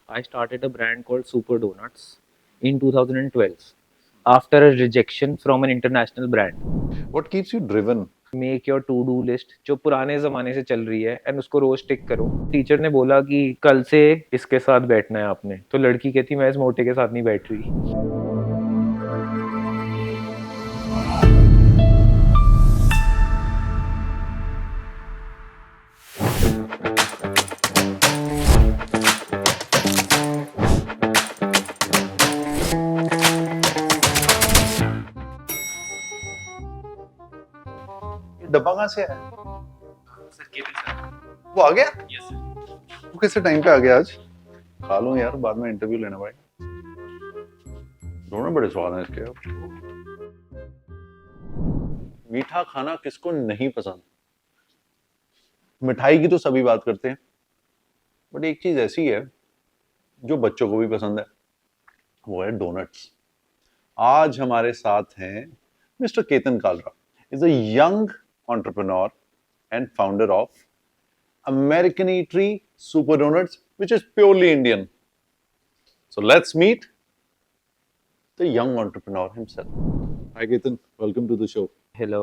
I started a brand called Super Donuts in 2012 after a rejection from an international brand. What keeps you driven? Make your to do list जो पुराने ज़माने से चल रही है and उसको रोज़ टिक करो। टीचर ने बोला कि कल से इसके साथ बैठना है आपने, तो लड़की कहती मैं इस मोटे के साथ नहीं बैठ रही। ये डब्बा कहाँ से है? Sir Ketan sir. वो आ गया? Yes sir. वो कैसे टाइम पे आ गया आज? खा लूं यार, बाद में इंटरव्यू लेना पड़ेगा। दोनों बड़े स्वाद हैं इसके। मीठा खाना किसको नहीं पसंद? मिठाई की तो सभी बात करते हैं, बट एक चीज ऐसी है जो बच्चों को भी पसंद है, वो है डोनट्स। आज हमारे साथ हैं mister Ketan Kalra, is a young entrepreneur and founder of American Eatery Super Donuts, which is purely Indian. So let's meet the young entrepreneur himself. Hi Ketan, welcome to the show. Hello,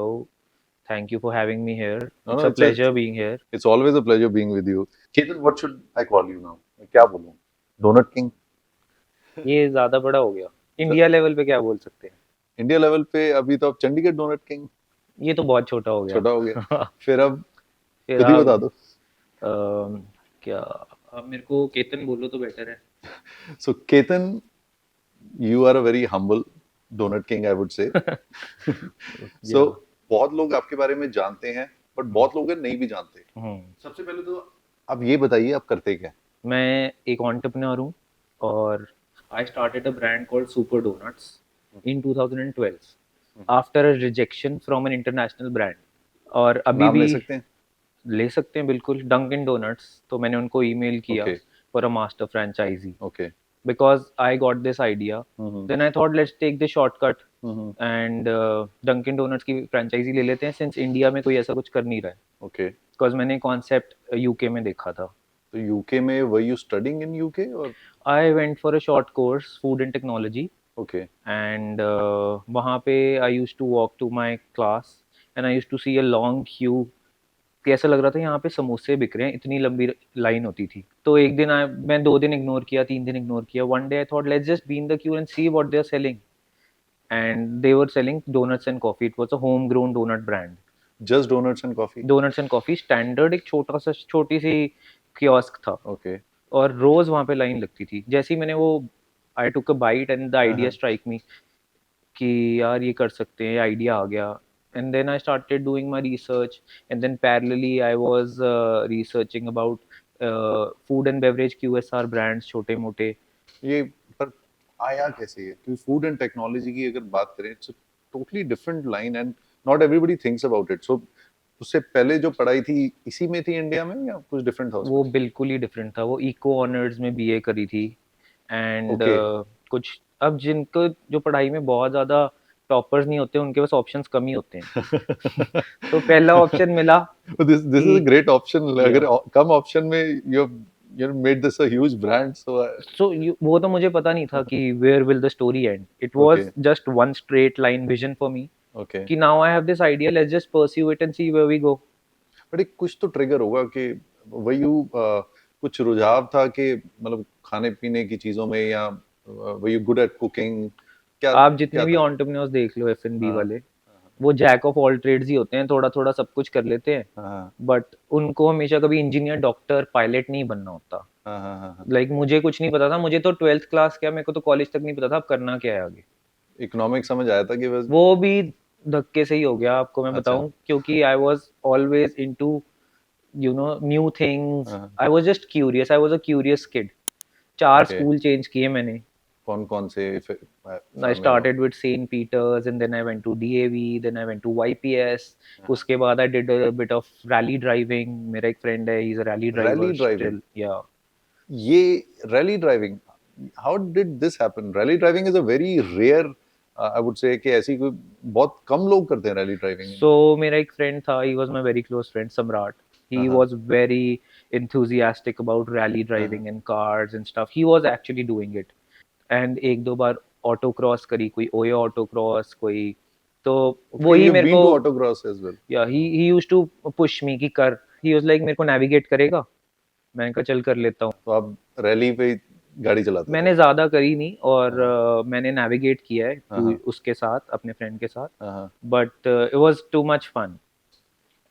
thank you for having me here. No, It's no, a pleasure being here. It's always a pleasure being with you. Ketan, what should I call you now? मैं क्या बोलूं? Donut King? ये ज़्यादा बड़ा हो गया। India level पे क्या बोल सकते हैं? इंडिया लेवल पे अभी तो आप चंडीगढ़ डोनट किंग। ये तो बहुत छोटा हो गया। छोटा हो गया। फिर अब फिर खुद ही आप बता दो। क्या अब मेरे को केतन बोलो तो बेटर है। So Ketan, you are a very humble donut king, I would say. So बहुत लोग आपके बारे में जानते हैं, बट बहुत लोग नहीं भी जानते। सबसे पहले तो आप ये बताइए आप करते क्या? मैं एक एंटरप्रेन्योर हूँ और I started a brand called super donuts in 2012 after a rejection from an international brand. और अभी नाम भी ले सकते हैं? ले सकते हैं बिल्कुल, डंकिन डोनट्स। तो मैंने उनको ईमेल किया Okay. For a master franchisee Okay. because I got this idea. Then I thought let's take the shortcut Mhm. and Dunkin donuts की फ्रेंचाइजी ले लेते हैं सिंस इंडिया में कोई ऐसा कुछ कर नहीं रहा है। Okay. बिकॉज मैंने कॉन्सेप्ट यूके में देखा था। तो यूके में were you studying in UK or? I went for a short course food and technology Okay. And वहाँ पे I use to walk to my class and I use to see a long queue कि ऐसा लग रहा था यहाँ पे समोसे बिक रहे हैं, इतनी लंबी लाइन होती थी। तो एक दिन मैं 2 दिन इग्नोर किया, 3 दिन इग्नोर किया। One day I thought let's just be in the queue and see what they are selling and they were selling donuts and coffee. It was a home grown donut brand. Just donuts and coffee? Donuts and coffee standard एक छोटी सी kiosk था। Okay. और रोज वहाँ पे line लगती थी। जैसे ही मैंने वो I took a bite and the idea strike me कि यार ये कर सकते हैं, आइडिया आ गया। And then I started doing my research, and then parallelly I was researching about food and beverage QSR brands छोटे मोटे। ये पर आया कैसे है? क्योंकि फूड एंड टेक्नोलॉजी की अगर बात करें, it's totally different line and not everybody thinks about it. So उससे पहले जो पढ़ाई थी इसी में थी इंडिया में या कुछ डिफरेंट था वो उसमें? बिल्कुल ही डिफरेंट था। वो इको ऑनर्स में बीए करी थी एंड ओके। कुछ अब जिनको जो पढ़ाई में बहुत ज़्यादा टॉपर्स नहीं होते उनके पास ऑप्शंस कम ही होते हैं। तो पहला ऑप्शन मिला दिस इज अ कि ग्रेट ऑप्शन। अगर या कम ऑप्शन में you made this a huge brand. So so वो तो मुझे पता नहीं था कि where will the story end. It okay. Was just one straight line vision for me okay. कि now I have this idea, let's just pursue it and see where we go. But एक कुछ तो trigger होगा कि वही कुछ रुझाव था कि मतलब खाने पीने की चीजों में, या वही गुड एट कुकिंग? क्या आप जितने क्या भी था? एंटरप्रेन्योर्स देख लो एफएनबी हाँ। वाले, वो जैक ऑफ ऑल ट्रेड्स ही होते हैं, थोड़ा थोड़ा सब कुछ कर लेते हैं। हाँ। बट उनको हमेशा कभी इंजीनियर डॉक्टर पायलट नहीं बनना होता। हाँ। हाँ। हाँ। लाइक मुझे कुछ नहीं पता था, मुझे तो 12th क्लास क्या, मेरे को तो कॉलेज तक नहीं पता था अब करना क्या है आगे। इकोनॉमिक समझ आया था कि बस। वो भी धक्के से ही हो गया आपको मैं अच्छा। बताऊं, क्योंकि I was always into new things. हाँ। I was just curious, I was a curious kid. 4 okay. School change किए मैंने। कौन कौन से I फॉर्म में हो? started with St. Peter's and then I went to DAV, then I went to YPS. उसके बाद I did a bit of rally driving. मेरा एक friend है, he's a rally driver rally driving? still. Yeah. ये rally driving, how did this happen? Rally driving is a very rare, I would say, कि ऐसी कोई बहुत कम लोग करते हैं रैली ड्राइविंग। So मेरा एक friend था, he was my very close friend, सम्राट। He was very enthusiastic about rally driving and cars and stuff. He was actually doing it. And एक दो बार ऑटो क्रॉस करी, कोई ओयो ऑटो क्रॉस, कोई तो Okay, वही you've मेरे been को to autocross as well. Yeah he used to push me कि कर, ही वाज लाइक मेरे को नेविगेट करेगा, मैंने कहा चल कर लेता हूँ। तो आप रैली पे गाड़ी चलाते थे? मैंने ज्यादा करी नहीं और मैंने नेविगेट किया है उसके साथ, अपने फ्रेंड के साथ, but it was too much fun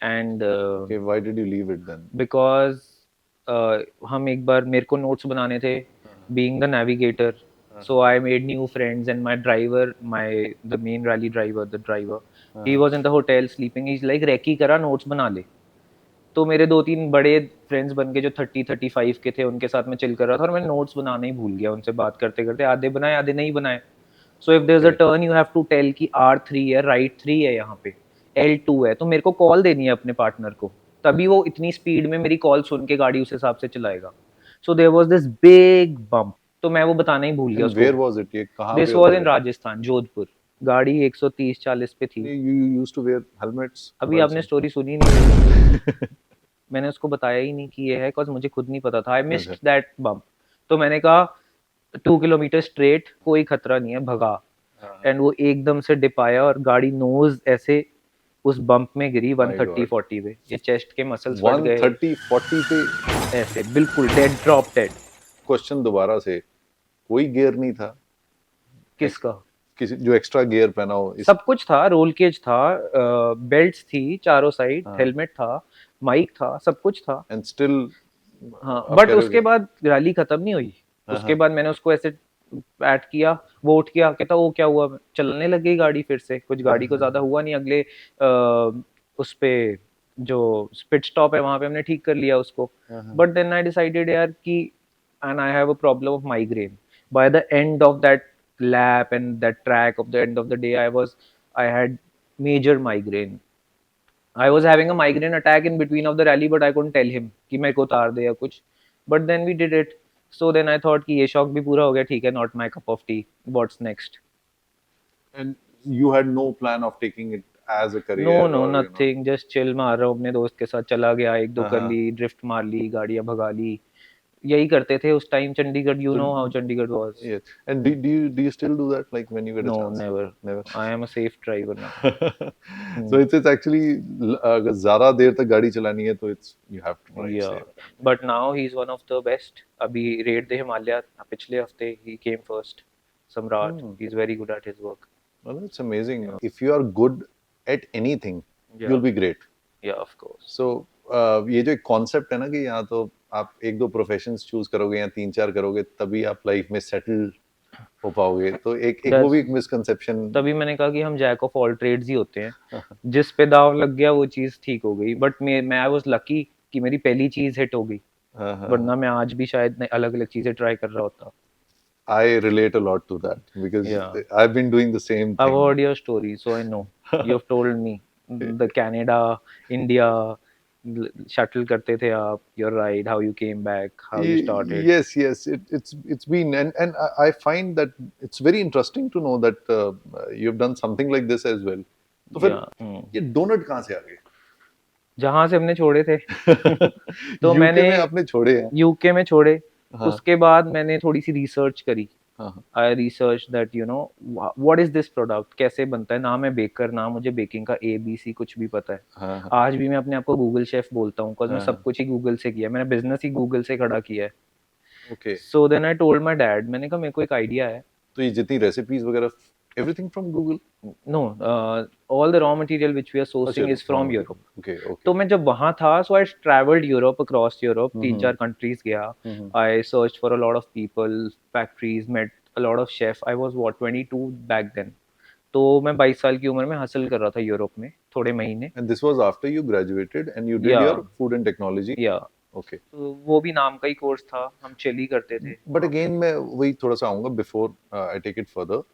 and Okay, why did you leave it then? Because हम एक बार, मेरे को नोट्स बनाने थे being the navigator, so I made new friends and my driver, the main rally driver, the driver, he was in the hotel sleeping. He's like recce करा, notes बना ले। तो मेरे दो तीन बड़े फ्रेंड्स बन गए जो 30-35 के थे, उनके साथ मैं चिल कर रहा था और मैं नोट्स बनाना ही भूल गया उनसे बात करते करते, आधे बनाए आधे नहीं बनाए। So if there is a turn you have to tell कि R3 है, राइट 3 है, यहाँ पे L2 है, तो मेरे को कॉल देनी है अपने पार्टनर को, तभी वो इतनी स्पीड में मेरी कॉल सुन के गाड़ी उस हिसाब से चलाएगा। So there was this big bump, तो मैं वो बताना ही भूल गया And उसको। where was it? ये कहाँ दिस पे वाज होता इन है? राजस्थान, जोधपुर। गाड़ी 130-40 पे थी। You used to wear helmets अभी while आपने स्टोरी सुनी नहीं। मैंने उसको बताया ही नहीं कि ये है, बिकॉज मुझे खुद नहीं पता था। I missed that bump. तो मैंने कहा 2 किलोमीटर स्ट्रेट, कोई खतरा नहीं है, भगा। एंड वो एकदम से डिप आया और गाड़ी नोज ऐसे उस बम्प में गिरी 130-40 पे। ये चेस्ट के मसल्स फट गए 130-40 पे। ऐसे बिल्कुल डेड, ड्रॉप डेड। क्वेश्चन दोबारा से, कोई गियर नहीं था? किसका? किसी जो एक्स्ट्रा गियर पहना हो सब कुछ था, रोल केज था, बेल्ट्स थी चारों साइड, हेलमेट था, माइक था, सब कुछ था। एंड स्टिल हाँ, बट उसके बाद रैली खत्म नहीं हुई। उसके बाद मैंने उसको ऐसे ऐड किया, वो उठ गया, कहता वो क्या हुआ, चलने लग गई गाड़ी फिर से, कुछ गाड़ी को ज्यादा हुआ नहीं। अगले उस पे जो पिट स्टॉप है वहां पे हमने ठीक कर लिया उसको। बट देन आई डिसाइडेड यार कि, and I have a problem of migraine by the end of that lap and that track, of the end of the day, I had major migraine. I was having a migraine attack in between of the rally, but I couldn't tell him कि मेरे को उतार दे या कुछ। But then we did it. So then I thought कि ये शौक भी पूरा हो गया, ठीक है, not my cup of tea. What's next? and you had no plan of taking it as a career No, no, or nothing. Just chill मार रहा हूँ अपने दोस्त के साथ, चला गया, एक दो कर ली, ड्रिफ्ट मार ली, गाड़ियाँ भगा ली। यही करते थे उस time Chandigarh, you know how Chandigarh was. yes. And do you still do that, like when you get a No, chance? never. I am a safe driver now. So it's actually अगर ज़्यादा देर तक गाड़ी चलानी है तो it's you have to drive Yeah, safe. but now he's one of the best. अभी red दे हिमालय पिछले हफ्ते he came first. Samrat, he's very good at his work. Well, that's amazing. If you are good at anything, Yeah. you'll be great. Yeah, of course. So ये जो एक concept है ना कि यहाँ तो आप एक दो प्रोफेशंस चूज करोगे या तीन चार करोगे तभी आप लाइफ में सेटल हो पाओगे, तो एक वो भी एक मिसकंसेप्शन। तभी मैंने कहा कि हम जैक ऑफ ऑल ट्रेड्स ही होते हैं। जिस पे दाव लग गया वो चीज ठीक हो गई। बट मैं आई वाज लकी कि मेरी पहली चीज हिट हो गई, वरना मैं आज भी शायद अलग अलग चीजें ट्राई कर रहा होता। I relate a lot to that because I've been doing the same thing. I've heard your story, so I know. You've told me the Canada, India shuttle करते थे आप, your ride, how you came back, how you started. Yes, it's been, and I find that it's very interesting to know that you've done something like this as well. तो फिर ये donut कहाँ से आ गए? जहाँ से हमने छोड़े थे। तो यूके मैंने में आपने छोड़े हैं? यूके में छोड़े। उसके बाद मैंने थोड़ी सी रिसर्च करी। I research that you know what is this product, कैसे बनता है। ना मैं बेकर, ना मुझे बेकिंग का ABC कुछ भी पता है। आज भी मैं अपने आप को गूगल शेफ बोलता हूँ, बिकॉज मैं सब कुछ ही गूगल से किया, मैंने बिजनेस ही गूगल से खड़ा किया है। Okay, so then I told my dad, मैंने कहा मेरे को एक आइडिया है। तो ये जितनी रेसिपीज वगैरह everything from Google? No, all the raw material which we are sourcing is from Europe. Okay. तो मैं जब वहाँ था, so I traveled Europe, across Europe, 3-4 countries गया। I searched for a lot of people, factories, met a lot of chef. I was 22 back then. तो मैं 22 साल की उम्र में हासिल कर रहा था यूरोप में थोड़े महीने। And this was after you graduated and you did your food and technology? Yeah. Okay. तो वो भी नाम का ही कोर्स था, हम चिल ही करते थे। But again मैं वही थोड़ा सा आऊँगा before I take it further.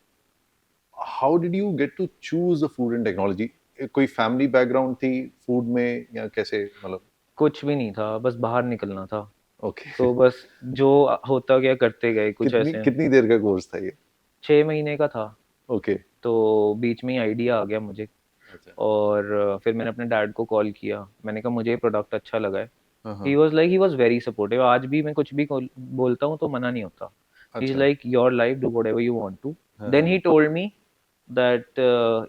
How did you get to choose the food and technology? कोई family background थी food में या कैसे, मतलब? कुछ भी नहीं था, बस बाहर निकलना था। Okay. तो बस जो होता गया करते गए, कुछ ऐसे। कितनी देर का कोर्स था ये? 6 महीने का था। Okay. तो बीच में ही आइडिया आ गया मुझे अच्छा। और फिर मैंने अपने डैड को कॉल किया, मैंने कहा मुझे ये प्रोडक्ट अच्छा लगा है। हाँ, ही हाँ। Was like, he was very supportive, आज भी मैं कुछ भी बोलता हूँ तो मना नहीं होता। ही इज अच्छा। Like your life, do whatever you want to. हाँ, देन ही हाँ। टोल्ड मी दैट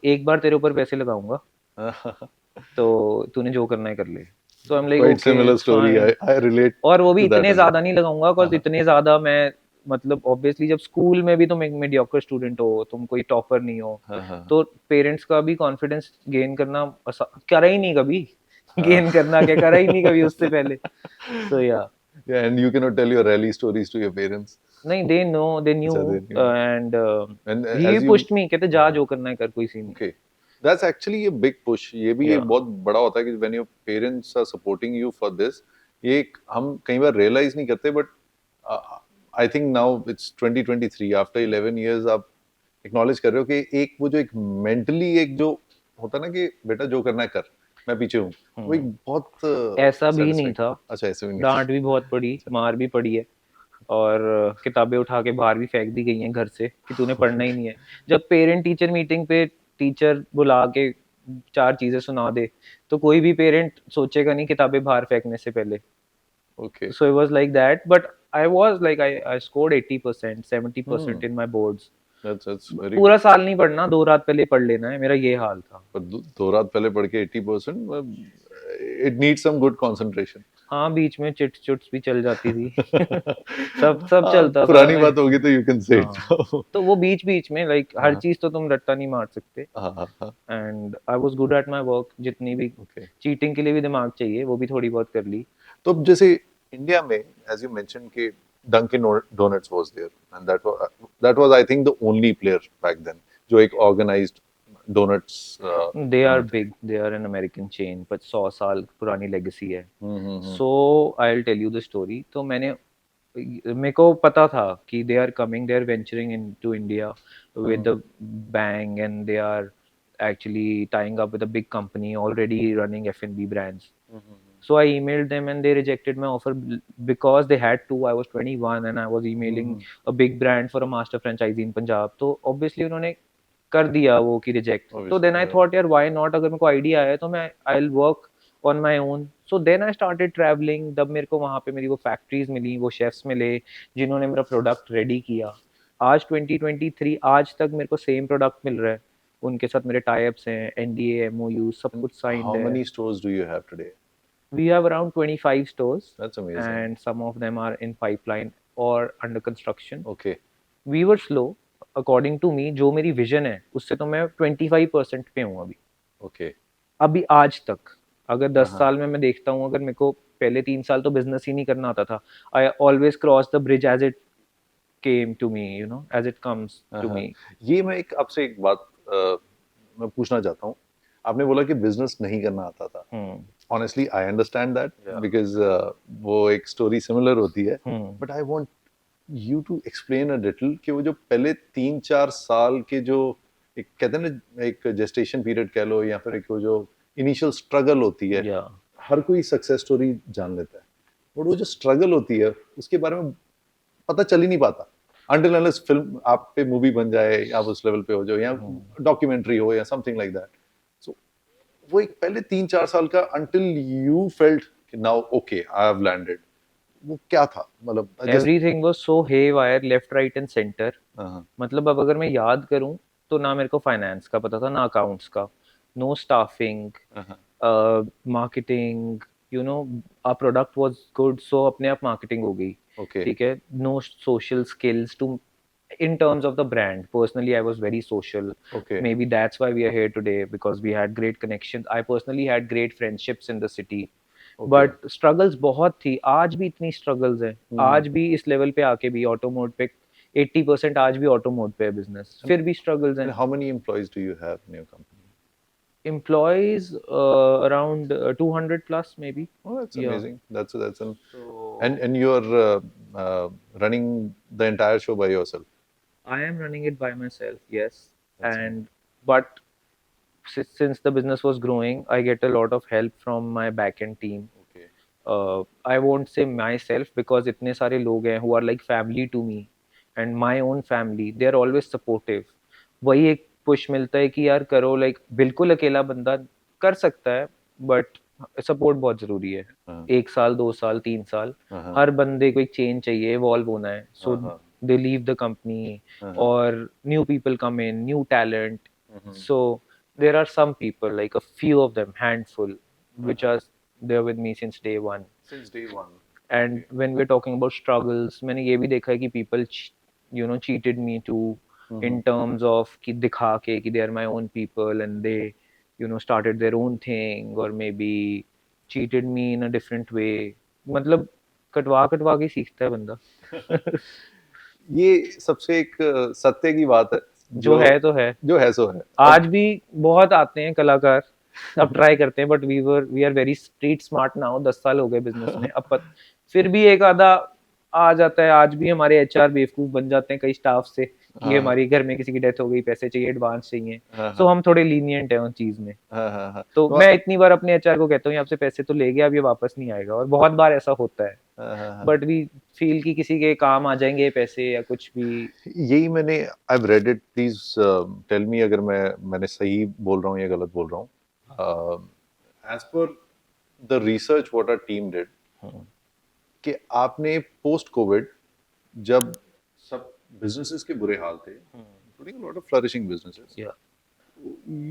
एक बार तेरे ऊपर पैसे लगाऊंगा, हाँ। तो तूने जो करना है कर ले। तो I am like Quite okay similar it's story. Fine. I relate और वो भी to that इतने as well. ज्यादा नहीं लगाऊंगा, हाँ, बिकॉज हाँ। इतने ज्यादा मैं, मतलब ऑब्वियसली जब स्कूल में भी तुम एक मीडियोकर स्टूडेंट हो, तुम कोई टॉपर नहीं हो, हाँ, हाँ। तो पेरेंट्स का भी कॉन्फिडेंस गेन करना करा ही नहीं कभी। हाँ। गेन करना क्या, करा ही नहीं कभी उससे पहले। सो या Yeah, and you cannot tell your rally stories to your parents. नहीं, दे नो, दे न्यू, अच्छा, they knew. And And he as you, pushed me, कहते जा हाँ, जो करना है कर, कोई सीन नहीं। okay, that's actually a big push. ये भी या एक बहुत बड़ा होता है कि when your parents are supporting you for this, ये एक हम कई बार realize नहीं करते, but I think now it's 2023. After 11 years आप acknowledge कर रहे हो कि एक वो जो एक mentally एक जो होता है ना कि बेटा जो करना है कर, मैं पीछे हूँ, वो एक बहुत ऐसा भी नहीं satisfying। था, अच्छा, ऐसे भी नहीं था। डांट भी बहुत पड़ी, अच्छा। मार भी पड़ी है, और किताबें उठा के बाहर भी फेंक दी गई हैं घर से कि तूने पढ़ना ही नहीं है। जब पेरेंट टीचर मीटिंग पे टीचर बुला के चार चीजें सुना दे, तो कोई भी पेरेंट सोचेगा नहीं किताबें बाहर फेंकने से पहले। Okay. So it was like that, but I was like, I scored 80%, 70% Hmm. in my boards. That's very good. पूरा साल नहीं पढ़ना, 2 रात पहले पढ़ लेना है, मेरा ये हाल था। पर दो रात पहले पढ़ के 80%, it need some good concentration. हाँ, बीच में चिट्स चुट्स भी चल जाती थी। सब सब चलता था। पुरानी बात होगी तो यू कैन से इट। हाँ, तो वो बीच बीच में लाइक हर हाँ, चीज तो तुम रट्टा नहीं मार सकते। हाँ, हाँ। And I was good at my work, जितनी भी ओके। चीटिंग के लिए भी दिमाग चाहिए, वो भी थोड़ी बहुत कर ली। तो अब जैसे इंडिया में एज यू मेंशन कि Dunkin Donuts was there and that was I think the only player back then जो एक ऑर्गेनाइज्ड डोनट्स दे आर बनाते थे। Big, they are an American chain, पर 100 साल पुरानी लेगेसी है। Hmm. So I will tell you the story. तो मेरे को पता था कि they are coming, they are venturing into India with the bang, and they are actually tying up with a big company already running F&B brands. So I emailed them and they rejected my offer because they had to. I was 21 and I was emailing a big brand for a master franchisee in Punjab. तो obviously उन्होंने कर दिया वो कि reject. तो then I obviously. thought यार why not, अगर मेरे को idea आया तो मैं I'll work on my own. So then I started traveling. तब मेरे को वहाँ पे मेरी वो factories मिली, वो chefs मिले जिन्होंने मेरा product ready किया। आज 2023, आज तक मेरे को same product मिल रहा है। उनके साथ मेरे टाई अप्स हैं, एनडीए, एमओयू, सब कुछ साइंड हाउ है। Many stores do you have today? We have around 25 stores that's amazing. and some of them are in pipeline or under construction. Okay. We were slow according to me, जो मेरी vision है उससे तो मैं 25% पे हूँ अभी। ओके। अभी आज तक अगर हाँ, 10 हाँ। साल में मैं देखता हूँ, अगर मेरे को पहले 3 साल तो बिजनेस ही नहीं करना आता था। I always cross the bridge as it came to me, you know, as it comes to हाँ। मी। ये मैं एक आपसे एक बात मैं पूछना चाहता हूँ। आपने बोला कि बिजनेस नहीं करना आता था। Hmm. Honestly I understand that yeah. Because वो एक स्टोरी सिमिलर होती है। Hmm. But I want you to explain a little कि वो जो पहले 3-4 साल के जो एक कहते हैं ना एक जेस्टेशन पीरियड कह लो या फिर एक वो जो इनिशियल स्ट्रगल होती है। या। हर कोई सक्सेस स्टोरी जान लेता है बट वो जो स्ट्रगल होती है उसके बारे में पता चल ही नहीं पाता until unless फिल्म आप पे मूवी बन जाए आप उस लेवल पे हो जाओ या डॉक्यूमेंट्री हो या समथिंग लाइक दैट। सो वो एक पहले 3-4 साल का until you felt कि now okay I have landed, वो क्या था मतलब जैसे। Everything was so haywire, left right and centre. हाँ, मतलब अब अगर मैं याद करूं तो ना मेरे को फाइनेंस का पता था, ना अकाउंट्स का, नो स्टाफिंग, हाँ। Marketing, you know, a product was good so अपने आप मार्केटिंग हो गई। ओके। ठीक है, no social skills too, in terms of the brand. Personally, I was very social. Okay. Maybe that's why we are here today, because we had great connections. I personally had great friendships in the city. Okay. But struggles बहुत थी, आज भी इतनी struggles हैं। आज भी इस level पे आके भी ऑटो मोड पे 80% आज भी ऑटो मोड पे है बिजनेस, फिर भी स्ट्रगल्स हैं। And how many employees do you have in your company? Employees around 200 plus maybe. Oh, that's Yeah. amazing. That's an So and you're running the entire show by yourself. I am running it by myself, yes. That's amazing. And but since the business was growing, I get a lot of help from my back-end team. Okay. I won't say myself because इतने सारे लोग हैं who are like family to me and my own family. They are always supportive. वही एक push मिलता है कि यार करो, लाइक बिल्कुल अकेला बंदा कर सकता है, बट सपोर्ट बहुत जरूरी है। हाँ 1 साल, 2 साल, 3 साल, हाँ हाँ हर बंदे को एक चेंज चाहिए, इवॉल्व होना है, सो हाँ हाँ दे लीव द कंपनी हाँ हाँ और new people come in, new talent. Hmm, So there are some people, like a few of them, handful, which हाँ are there with me since day one. since day one. And Okay. when we're talking about struggles, मैंने ये भी देखा है कि people cheated me too, in terms of कि दिखा के कि they are my own people and they started their own thing, or maybe cheated me in a different way. मतलब कटवा कटवा के सीखता है बंदा. ये सबसे एक सत्य की बात है जो जो है तो है. जो है सो है अब। आज भी बहुत आते हैं कलाकार, अब ट्राई करते हैं, but we are very street smart now. 10 साल हो गए बिजनेस में, अब फिर भी एक आधा आ जाता है. आज भी हमारे एचआर बेवकूफ बन जाते हैं कई स्टाफ से कि हाँ हमारी घर में किसी की डेथ हो गई, पैसे चाहिए, एडवांस चाहिए. हाँ सो हाँ हम थोड़े लीनियंट हैं उन चीज में. हाँ हाँ हाँ तो तो मैं इतनी बार अपने एचआर को कहता हूँ, आपसे पैसे तो ले गया, अब ये वापस नहीं आएगा, और बहुत बार ऐसा होता है. हाँ हाँ हाँ बट वी फील कि किसी के काम आ जाएंगे पैसे या कुछ भी. यही मैंने I have read it, please tell me अगर मैंने सही बोल रहा हूँ या गलत बोल रहा हूँ. As per the research what our team did कि आपने पोस्ट कोविड जब सब बिजनेसेस के बुरे हाल थे, including a lot of flourishing businesses, Yeah.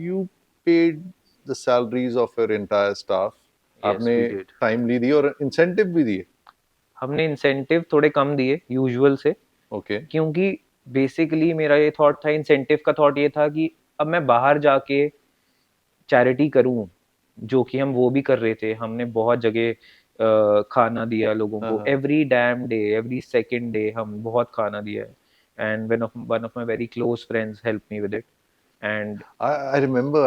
you paid the salaries of your entire staff. Yes, आपने we did. टाइमली दिए और इंसेंटिव भी दिए. हमने इंसेंटिव थोड़े कम दिए यूजुअल से, ओके क्योंकि बेसिकली मेरा ये थॉट था, इंसेंटिव का थॉट ये था कि अब मैं बाहर जाके चैरिटी करूं, जो कि हम वो भी कर रहे थे. हमने बहुत जगह खाना दिया लोगों हाँ को, हाँ every dam day, every second day हम बहुत खाना दिया है. And one of my very close friends help me with it. And I remember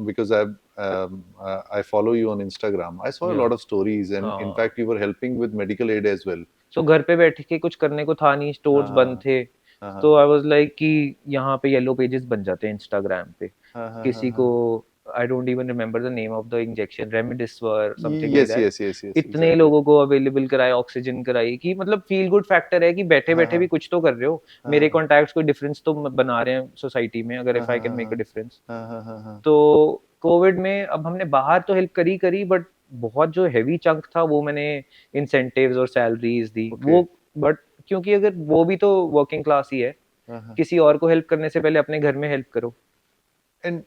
because I follow you on Instagram. I saw a या lot of stories and in हाँ, fact you were helping with medical aid as well. सो घर पे बैठ के कुछ करने को था नहीं, हाँ स्टोर्स बंद हाँ थे. हाँ तो आई वाज लाइक कि यहाँ पे येलो पेजेस बन जाते हैं इंस्टाग्राम पे. हाँ हाँ हाँ किसी को, हाँ I don't even remember the name of the injection, remdesivir, something like yes that. yes yes yes इतने exactly. लोगों को अवेलेबल कराए, ऑक्सीजन कराई, कि मतलब फील गुड फैक्टर है कि बैठे हाँ बैठे हाँ भी कुछ तो कर रहे हो. मेरे हाँ कॉन्टैक्ट्स कोई डिफरेंस तो बना रहे हैं सोसाइटी में, अगर हाँ इफ आई हाँ कैन हाँ मेक अ डिफरेंस. हाँ हाँ हाँ हाँ तो कोविड में अब हमने बाहर तो हेल्प करी करी, बट बहुत जो हैवी चंक था वो मैंने इंसेंटिव्स और सैलरीज दी ओके वो. बट क्योंकि अगर वो भी तो वर्किंग क्लास ही है, हाँ हाँ किसी और को हेल्प करने से पहले अपने घर में हेल्प करो. and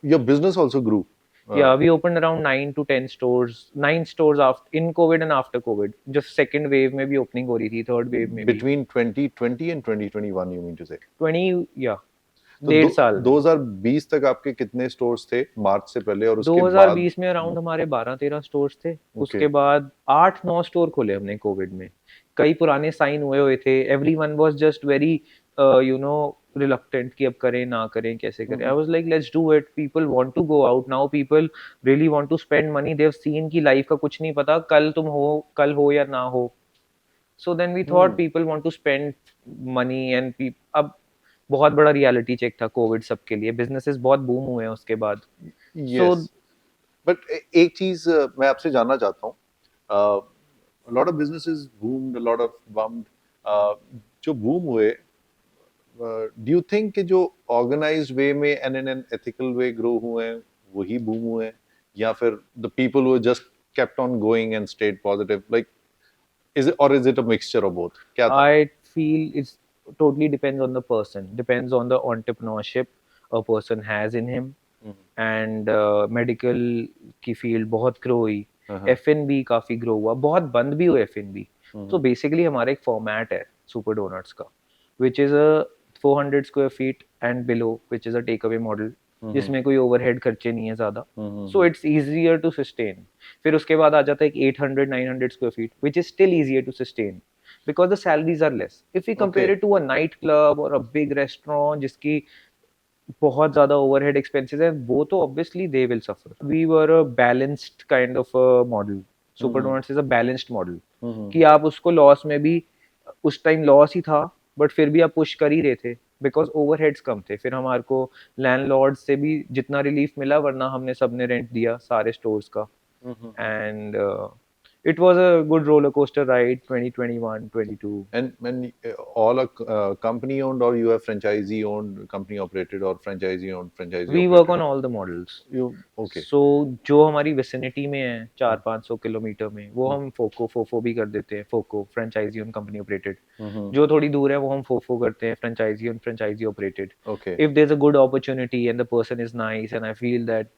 your business also grew. Yeah, we opened around 9 to 10 stores, 9 stores after in COVID and after COVID. just second wave में भी opening हो रही थी, third wave में भी. Between 2020 and 2021 you mean to say. 20, या तो 1.5 साल में. 2020 तक आपके कितने स्टोर्स थे मार्च से पहले और उसके बाद? 2020 में अराउंड हमारे 12-13 स्टोर्स थे. ओके उसके बाद 8-9 स्टोर खोले हमने कोविड में. कई पुराने साइन हुए हुए थे. Everyone was just very you know reluctant कि अब करें ना करें, कैसे करें. I was like let's do it. People want to go out now, people really want to spend money. They have seen कि लाइफ का कुछ नहीं पता, कल हो या ना हो. So then we thought people want to spend money and अब बहुत बड़ा रियलिटी चेक था कोविड सबके लिए. बिजनेसेस बहुत बूम हुए हैं उसके बाद. सो यस बट एक चीज मैं आपसे जानना चाहता हूँ. a lot of businesses boomed, a lot of bummed. जो बूम हुए, डू यू थिंक कि जो ऑर्गेनाइज्ड वे में and in an ethical way grow हुए हैं वही बूम हुए हैं, या फिर the people who just kept on going and stayed positive, like is it a mixture of both? क्या था? I feel it's totally depends on the person, depends on the entrepreneurship a person has in him. And medical की field बहुत grow हुई. F&B काफी grow हुआ, बहुत बंद भी हुए F&B. तो बेसिकली हमारा एक फॉर्मेट है सुपर डोनट्स का, which is a 400 square feet and below, which is a takeaway model, जिसमें कोई ओवरहेड खर्चे नहीं है ज्यादा. So it's easier to sustain. फिर उसके बाद आ जाता है एक 800-900 square feet, which is still easier to sustain because the salaries are less. If we compare Okay. it to a night club or a big restaurant जिसकी बहुत ज्यादा ओवरहेड एक्सपेंसेस है, वो तो obviously they will suffer. We were a balanced kind of a model. Super donuts is a balanced model, कि आप उसको loss में भी, उस टाइम लॉस ही था, बट फिर भी आप पुश कर ही रहे थे बिकॉज ओवरहेड्स कम थे. फिर हमारे को लैंडलॉर्ड से भी जितना रिलीफ मिला, वरना हमने सबने रेंट दिया सारे स्टोर्स का. And It was a good roller coaster ride, 2021, 22. And when all are company owned, or you have franchisee owned, company operated, or franchisee owned, franchisee We work operated? on all the models. You okay? सो जो हमारी vicinity में है 400-500 kilometre में, वो हम फोफो भी कर देते हैं। FOCO franchisee own company operated. जो थोड़ी दूर है वो हम फोफो करते हैं, franchisee operated. Okay. If there's a good opportunity and the person is nice and I feel that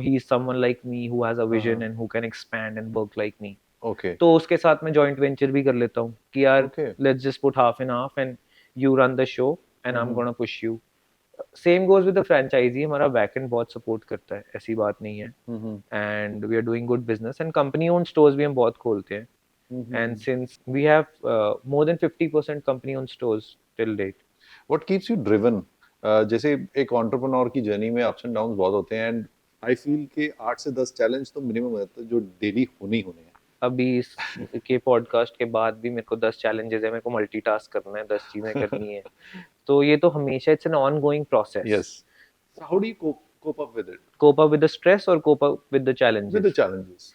he's someone like me who has a vision and who can expand and work like me, Okay. तो उसके साथ मैं joint venture भी कर लेता हूँ कि यार Okay. Let's just put half and half and you run the show and I am gonna push you. Same goes with the franchisee, हमारा बैकएंड बहुत सपोर्ट करता है, ऐसी बात नहीं है। And we are doing good business and company owned stores भी हम बहुत खोलते हैं। And since we have more than 50% company owned stores till date. What keeps you driven? जैसे एक एंटरप्रेन्योर की जर्नी में अप्स एंड डाउन्स बहुत होते हैं, एंड आई फील के 8 से 10 चैलेंज तो मिनिमम रहता है जो डेली होने ही होने हैं। अभी इस के पॉडकास्ट के बाद भी मेरे को 10 चैलेंजेस है, मेरे को मल्टीटास्क करना है, 10 चीजें करनी है। तो ये तो हमेशा it's an ongoing process. Yes. So how do you cope up with it? Cope up with the stress or cope up with the challenges? With the challenges.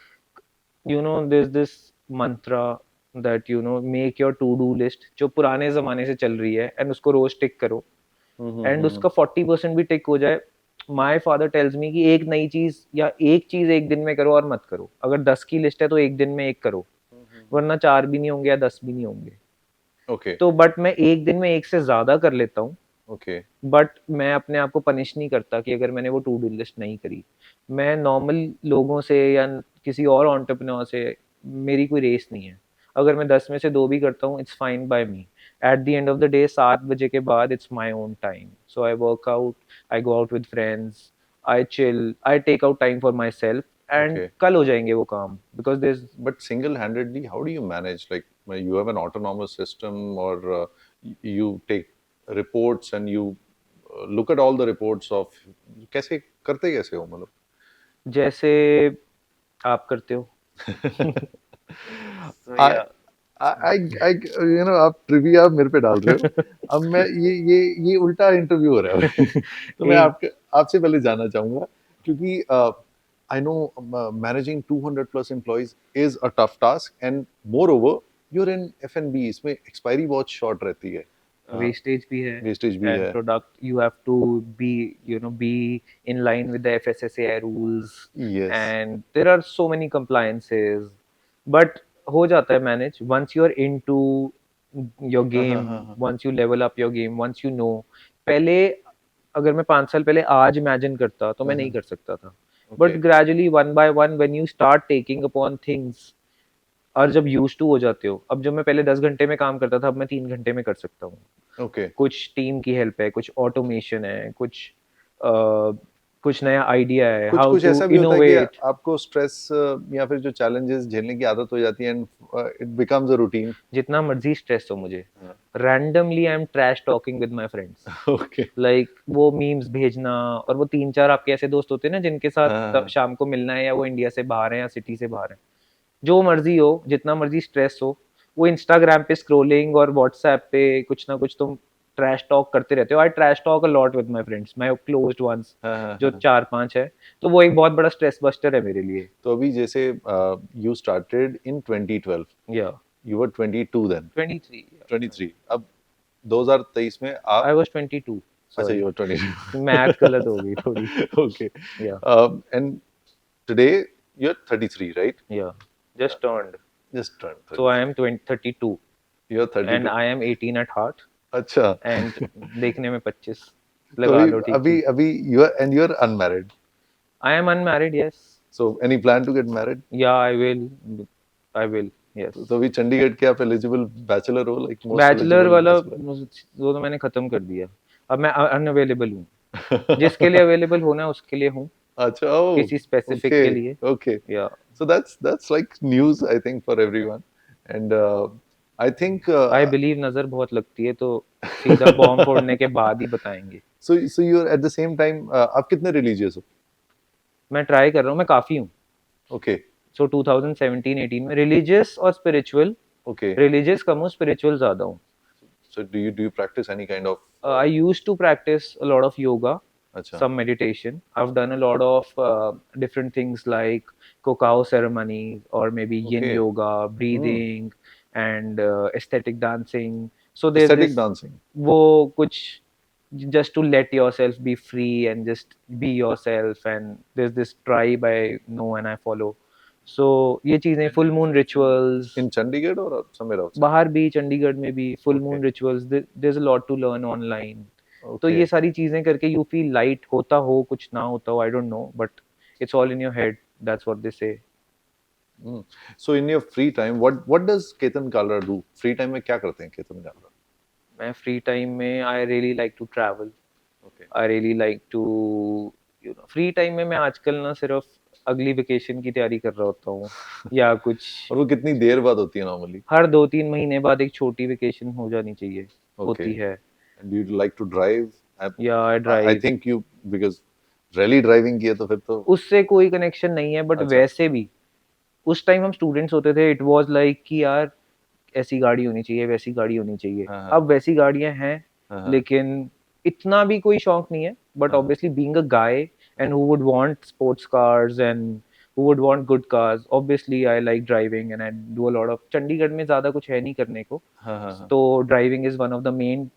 There's this mantra that make your to do list जो पुराने जमाने से चल रही है, and उसको रोज टिक करो, and उसका 40% भी टिक हो जाए। My father tells me कि एक नई चीज या एक चीज एक दिन में करो और मत करो। अगर 10 की लिस्ट है तो एक दिन में एक करो, वरना 4 भी नहीं होंगे या 10 भी नहीं होंगे। Okay. तो बट मैं एक दिन में एक से ज्यादा कर लेता हूँ। Okay. बट मैं अपने आप को पनिश नहीं करता कि अगर मैंने वो टू डू लिस्ट नहीं करी। मैं नॉर्मल लोगों से या किसी और एंटरप्रेन्योर से, मेरी कोई रेस नहीं है। अगर मैं 10 में से 2 भी करता हूँ, it's fine by me. At the end of the day 7 बजे के बाद it's my own time, so I work out, I go out with friends, I chill, I take out time for myself, and Okay. कल हो जाएंगे वो काम। Because there is But single-handedly, how do you manage? Like, you have an autonomous system, or you take reports and you look at all the reports of कैसे करते कैसे हो मतलब? जैसे आप करते हो। So, I, yeah. आप ट्रिविया मेरे पे डाल रहे हो। अब मैं ये उल्टा इंटरव्यू हो रहा है। तो मैं आपसे पहले जानना चाहूंगा, क्योंकि I know managing 200 plus employees is a tough task, and more over you're in F&B, इसमें एक्सपायरी बहुत शॉर्ट रहती है, वेस्टेज भी है, वेस्टेज भी and है। Product you have to be in line with the FSSAI rules, Yes. and there are so many compliances, but हो जाता है manage once you are into your game, once you level up your game, once you know। पहले अगर मैं 5 साल पहले आज imagine करता तो मैं नहीं कर सकता था, but gradually one by one when you start taking upon things, और जब यूज टू हो जाते हो, अब जब मैं पहले 10 घंटे में काम करता था, अब मैं 3 घंटे में कर सकता हूँ। ओके। कुछ टीम की हेल्प है, कुछ ऑटोमेशन है, कुछ नया आइडिया है, कुछ हाउ कुछ टू ऐसा भी होता है इनोवेट। कि आपको स्ट्रेस या फिर जो चैलेंजेस झेलने की आदत हो जाती है, and it becomes a routine. जितना मर्जी स्ट्रेस हो मुझे, randomly I am trash talking with my friends. Okay. Like वो मीम्स भेजना, और वो 3-4 आपके ऐसे दोस्त होते हैं ना जिनके साथ शाम को मिलना है, या वो इंडिया से बाहर है या सिटी से बाहर है, जो मर्जी हो, जितना मर्जी स्ट्रेस हो, वो इंस्टाग्राम पे स्क्रोलिंग और व्हाट्सएप पे कुछ ना कुछ तुम ट्रैश टॉक करते रहते हो। I trash talk a lot with my friends, my closed ones, जो 4-5 है, तो वो एक बहुत बड़ा स्ट्रेस बस्टर है मेरे लिए। तो अभी जैसे यू स्टार्टेड इन 2012, या यू वर 22 देन, 23, 23, अब 2023 में आप, आई वाज 22, अच्छा सॉरी यू वर 22, मैथ गलत हो गई थोड़ी। Okay, yeah and today you are 33, right? Yeah just turned, just turn so I am 32 you are and 32। I am 18 at heart, अच्छा। And देखने में 25, तो लगा लो ठीक अभी ठीक। अभी you are unmarried, I am unmarried, yes. So any plan to get married? या आई विल, यस। तो अभी चंडीगढ़ के आप एलिजिबल बैचलर हो, लाइक मोस्ट बैचलर एलिजिबल वाला बैचलर? वो तो मैंने खत्म कर दिया, अब मैं अनअवेलेबल हूँ। जिसके लिए अवेलेबल होना है उसके लिए हूँ, अच्छा, oh, किसी स्पेसिफिक okay, के लिए। okay. या So that's like news, I think, for everyone, and I think I believe नजर बहुत लगती है, तो सीधा बॉम्ब फोड़ने के बाद ही बताएंगे। so you're at the same time, आप कितने religious हो? मैं ट्राई कर रहा हूँ, मैं काफी हूँ। Okay, सो 2017-18 में रिलीजियस और स्पिरिचुअल, okay. रिलीजियस कम हूँ, स्पिरिचुअल ज्यादा हूँ। So do you practice any kind of I used to practice a lot of yoga, अच्छा, some meditation. I've done a lot of different things like cacao ceremonies or maybe yin okay. yoga, Hmm. breathing, and aesthetic dancing. So there's Aesthetic this dancing. वो कुछ just to let yourself be free and just be yourself, and there's this tribe I know and I follow. So ये चीजें full moon rituals In Chandigarh or somewhere outside? बाहर भी चंडीगढ़ में भी full Okay, moon rituals, there's a lot to learn online. तो ये okay. सारी चीजें करके you feel light, होता हो कुछ ना होता हो I don't know, but it's all in your head, that's what they say. Hmm. So in your free time, what does Ketan Kalra do? Free time में क्या करते हैं Ketan Kalra? मैं free time में I really like to travel. Okay. I really like to, you know, free time में मैं आजकल ना सिर्फ अगली वेकेशन की तैयारी कर रहा होता हूँ या कुछ और वो कितनी देर बाद होती है normally? हर 2-3 महीने बाद एक छोटी वेकेशन हो जानी चाहिए, होती Okay. है. And do you like to drive? या आई I drive. think you because rally driving किया तो फिर तो उससे कोई कनेक्शन नहीं है, बट अच्छा. वैसे भी उस टाइम हम स्टूडेंट्स होते थे, इट वाज लाइक कि यार ऐसी गाड़ी होनी चाहिए, वैसी गाड़ी होनी चाहिए. हाँ, हाँ. अब वैसी गाड़ियां हैं, हाँ, हाँ. लेकिन इतना भी कोई शौक नहीं है. बट हाँ, हाँ. Obviously being a guy and who would want sports cars and who would want good cars, obviously I like driving and I do a lot of. Chandigarh में ज्यादा कुछ है नहीं करने को, हाँ, हाँ, हाँ. तो driving is one of the main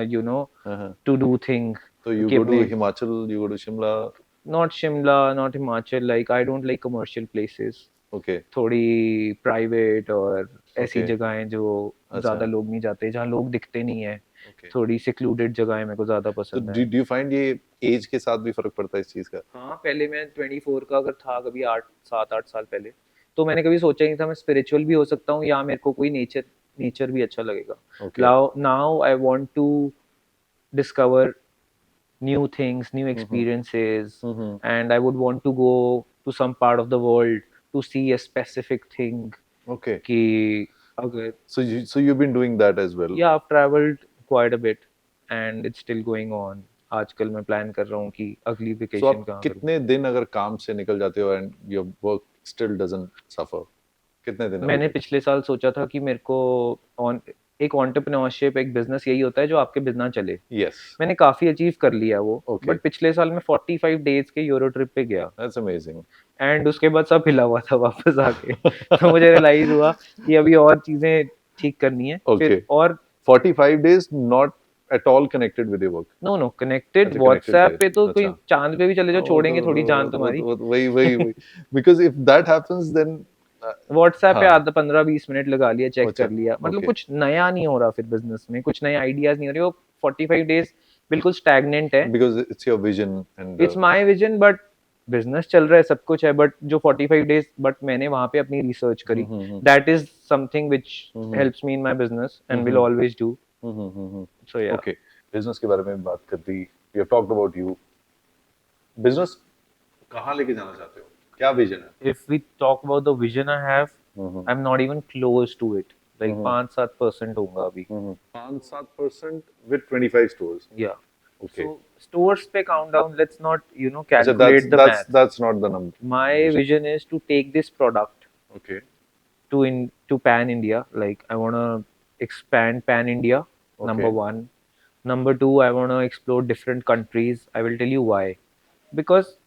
you know हाँ, हाँ. To do thing So you कि go to अपने. Himachal, you go to Shimla. Not Shimla, not Himachal. Like I don't like commercial places. Okay. थोड़ी private और ऐसी Okay. जगहें जो अच्छा. ज्यादा लोग नहीं जाते, जहाँ लोग दिखते नहीं है. Okay. थोड़ी सिक्लूडेड जगहें मेरे को ज्यादा तो पसंद do, है. do you find ये एज के साथ भी फर्क पड़ता है इस चीज का? हाँ, पहले मैं 24 का अगर था कभी 7-8 साल पहले, तो मैंने कभी सोचा ही नहीं था मैं स्पिरिचुअल भी हो सकता हूँ या मेरे को कोई नेचर नेचर भी अच्छा लगेगा. Okay. Now I want to discover new things, new Mhm. experiences, Mhm. and I would want to go to some part of the world to see a specific thing. Okay. कि अगर So you've been doing that as well. yeah, I've traveled quite a bit and it's still going on. आजकल मैं plan कर रहा हूँ कि अगली So vacation आप कहाँ करूँ. कितने दिन अगर काम से निकल जाते हो and your work still doesn't suffer? कितने दिन मैंने अवेलेबल? पिछले साल सोचा था कि मेरे को ऑन एक एंटरप्रेन्योरशिप, एक बिजनेस यही होता है जो आपके बिना चले. Yes. मैंने काफी अचीव कर लिया वो, Okay. बट पिछले साल मैं 45 डेज के यूरो ट्रिप पे गया That's amazing. एंड उसके बाद सब हिला हुआ था वापस आके. तो मुझे रियलाइज हुआ कि अभी और चीजें ठीक करनी है Okay. फिर. और 45 days not at all connected with your work. No connected अच्छा, connected व्हाट्सएप थे. पे तो कोई अच्छा. चांद पे भी चले जाओ, वो छोड़ेंगे तो थोड़ी जान वो तुम्हारी. वही because if that happens then WhatsApp पे हाँ. आधा 15-20 मिनट लगा लिया, चेक अच्छा. कर लिया, मतलब Okay. कुछ नया नहीं हो रहा फिर बिजनेस में, कुछ नए आइडियाज नहीं हो रहे. वो 45 डेज बिल्कुल स्टैग्नेंट है. Because it's your vision and it's my vision, but business चल रहा है, सब कुछ है, बट जो 45 डेज बट मैंने वहां पे अपनी रिसर्च करी, that is something which helps me in my business and will always do. So yeah. Okay. Business के बारे में बात कर दी. We have talked about you. Business कहाँ लेके जाना चाहते हो? क्या विजन है? If we talk about the vision I have, I'm not even close to it. Like 5-7% होगा अभी. 5-7% with 25 stores. Yeah. Okay. So stores पे count down. Let's not अच्छा, calculate the math. that's not the number. My vision is to take this product Okay. to pan India. Like I wanna expand pan India. Okay. Number one. Number two, I wanna explore different countries. I will tell you why. Because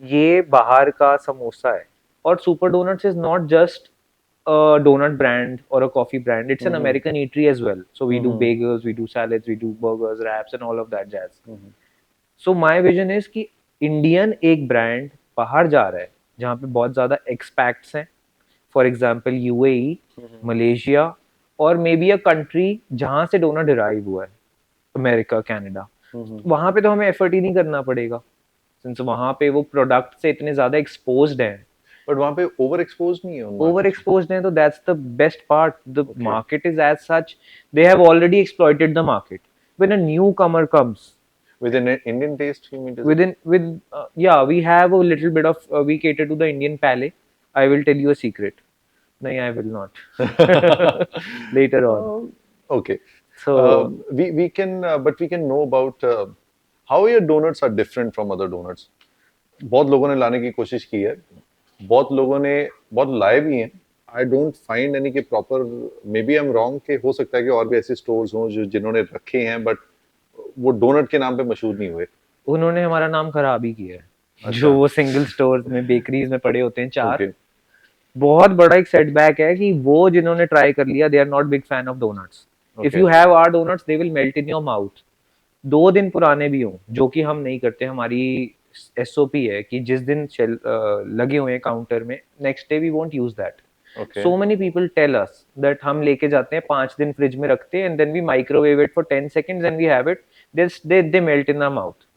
ये बाहर का समोसा है, और super donuts is not just a donut brand or a coffee brand. It's an American eatery as well. So we do bagels, we do salads, we do burgers, wraps, and all of that jazz. So my vision is कि Indian एक brand बाहर जा रहा है जहाँ पे बहुत ज़्यादा expats हैं. For example, UAE, Malaysia, और maybe a country जहाँ से donut derive हुआ है, America, Canada. वहाँ पे तो हमें effort ही नहीं करना पड़ेगा, since वहाँ पे वो product से इतने ज़्यादा exposed हैं. बट वहाँ पे ओवर एक्सपोज नहीं है. ओवर एक्सपोज्ड हैं, तो that's the best part. The market is as such, they have already exploited the market. When a newcomer comes With an Indian taste, you mean to say? with yeah, we have a little bit of we cater to the Indian palate. I will tell you a secret. No, I will not. Later on. Okay. So we can but we can know about how your donuts are different from other donuts. बहुत लोगों ने लाने की कोशिश की है, बहुत लोगों ने बहुत लाए भी हैं. आई डोंट फाइंड एनी के proper. Maybe I am wrong कि हो सकता है कि और भी ऐसे स्टोर्स हों जो जिन्होंने रखे हैं बट वो डोनट के नाम पे मशहूर नहीं हुए. उन्होंने हमारा नाम खराब ही किया है। अच्छा। जो वो सिंगल स्टोर्स में, बेकरीज में पड़े होते हैं 4, ओके। बहुत बड़ा एक सेटबैक है कि वो जिन्होंने ट्राई कर लिया, they are not big fan of donuts. If okay. You have our donuts they will melt in your mouth. 2 दिन पुराने भी हों, जो कि हम नहीं करते। हमारी एसओपी है कि जिस दिन लगे हुए हैं काउंटर में, next day we won't use that. Okay. So many people tell us that हम लेके जाते हैं 5 दिन फ्रिज में रखते हैं, and then we microwave it for 10 seconds and we have it, they melt in our mouth.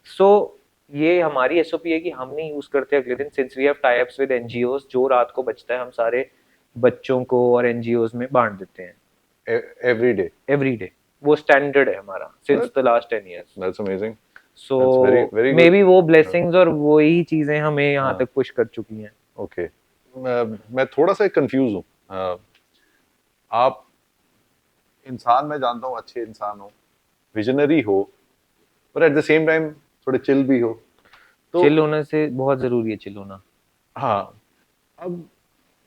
So ये हमारी एसओपी है कि हम नहीं यूज करते अगले दिन, since we have tie ups with NGOs. जो रात को बचता है हम सारे बच्चों को और एनजीओस में बांट देते हैं एवरी डे। Every day. वो स्टैंडर्ड है हमारा since the last 10 years। That's amazing. So that's very very may good. Be वो ब्लेसिंग्स और वही चीजें हमें यहाँ हाँ। तक पुश कर चुकी हैं। ओके। मैं थोड़ा सा कंफ्यूज हूँ। आप इंसान, मैं जानता हूँ अच्छे इंसान हो, विजनरी हो, पर एट द सेम टाइम थोड़े चिल भी हो। तो चिल होने से बहुत जरूरी है, चिल होना। हाँ, अब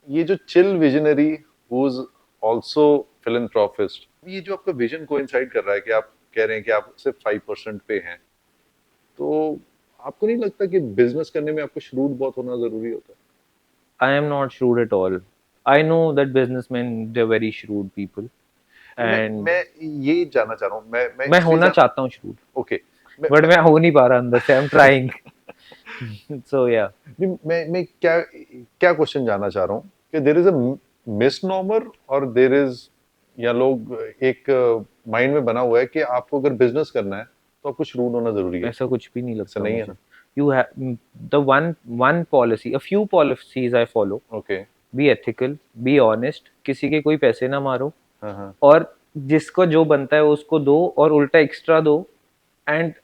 ये जो chill visionary who is also philanthropist, ये जो आपका विजन कोइंसाइड कर रहा है कि आप कह रहे हैं कि आप सिर्फ 5% पे हैं, तो आपको नहीं लगता कि बिजनेस करने में आपको shrewd बहुत होना जरूरी होता है? I am not shrewd at all. I know that businessmen, they're very shrewd people, and मैं ये जानना चाह रहा हूँ, मैं मैं इसलिए होना चाहता हूँ shrewd, ओके। बट मैं हो नहीं पा रहा अंदर से। I'm trying. So yeah. मैं क्या क्या क्वेश्चन जानना चाह रहा हूँ कि देयर इज अ मिसनॉमर और देयर इज, या लोग एक माइंड में बना हुआ है कि आपको अगर बिजनेस करना है तो आपको shrewd होना जरूरी है। ऐसा कुछ भी नहीं ऐसा लगता नहीं है मुझे। ना? You have the one policy, a few policies I follow. Okay. Be ethical, be honest, किसी के कोई पैसे ना मारो, हाँ हाँ। और जिसको जो बनता है उसको दो और उल्टा एक्स्ट्रा दो, एंड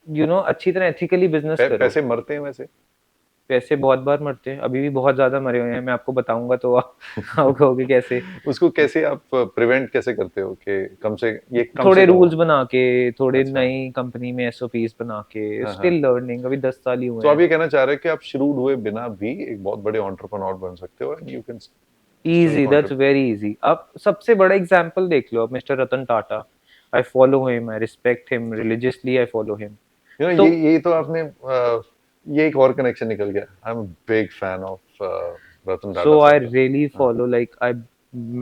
अच्छी तरह एथिकली बिजनेस करो। पैसे मरते हैं वैसे? पैसे बहुत बार मरते हैं, अभी भी बहुत ज्यादा मरे हुए हैं। मैं आपको बताऊंगा तो आप कहोगे कैसे। उसको कैसे आप प्रिवेंट कैसे करते हो कि कम से थोड़े कम रूल्स हो? बना के, थोड़े अच्छा। नई कंपनी में एसओपीस बना के, हाँ हाँ। स्टिल लर्निंग, अभी 10 साल ही हुए तो आप हैं। ये कहना चाह रहे हैं कि आप shrewd हुए बिना भी एक बहुत बड़े एंटरप्रेन्योर बन सकते हो, and you can still easy, that's contribute. Very easy. अब सबसे बड़ा एग्जांपल देख लो, अब mister Ratan Tata. I follow him, I respect him religiously, I follow him. You know, तो ये तो आपने ये एक और कनेक्शन निकल गया। I am big fan of Ratan Tata so I sir का। really हाँ follow, like I